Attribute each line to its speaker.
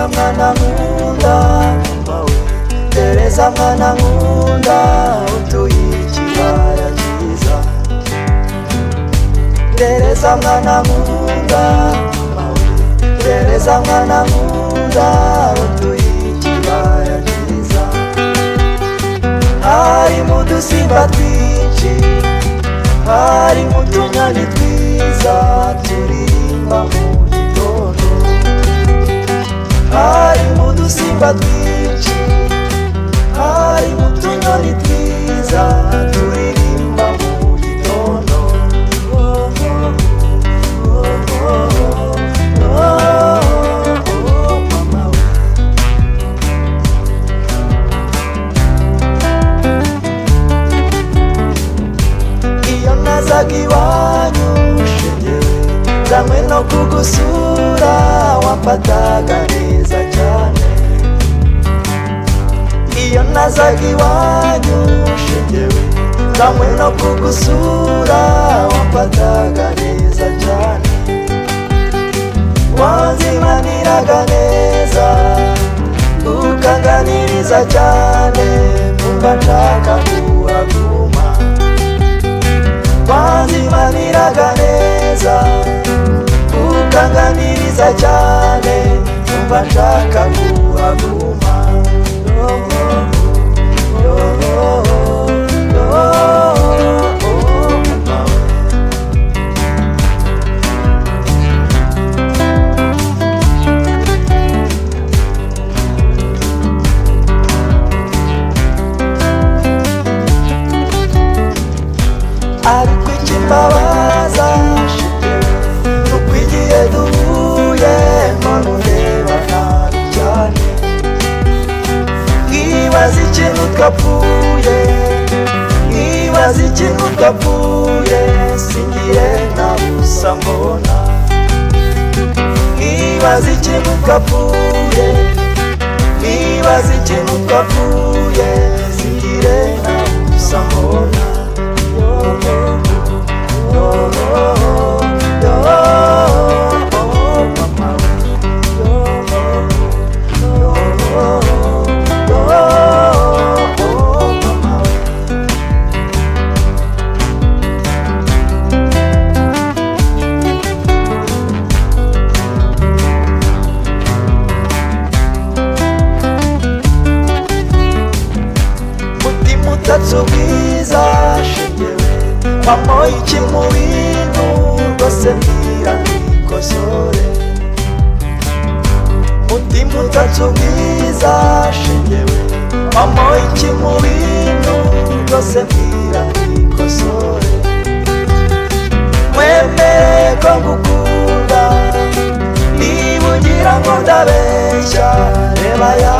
Speaker 1: Tereza mwana nkunda mawe, Tereza mwana nkunda utuye ikibaya cyiza. Tereza mwana nkunda mawe, Tereza mwana nkunda utuye ikibaya cyiza. Harimo udusimba twinshi, harimo utunyoni twiza turirimba mu gitondo. Harimo udusimba twinshi, harimo utunyoni twiza turirimba mu gitondo. Mama we. Iyo nazaga iwanyu shegewe, nzanywe no kugusura, wamfataga neza cyane. Iyo nazaga iwanyu shegewe, nzanywe no kugusura, wamfataga neza cyane. Wanzimaniraga neza, ukanganiriza cyane, numva nshaka kuhaguma. Wanzimaniraga neza, ukanganiriza cyane, numva nshaka kuhaguma. Ariko ikimbabaza nuko igihe duhuye none undeba nabi cyane. Nkibaza ikintu twapfuye, nkibaza ikintu twapfuye, singire na busa mbona. Nkibaza ikintu twapfuye, nkibaza ikintu twapfuye, singire na busa mbona. Mutima utatse ubwiza shegewe, wamoye iki mu bintu rwose mbwira nikosore. Mutima utatse ubwiza shegewe, wamoye iki mu bintu rwose mbwira nikosore. Mwemere ko ngukunda, niba ugira ngo ndabeshya, reba ya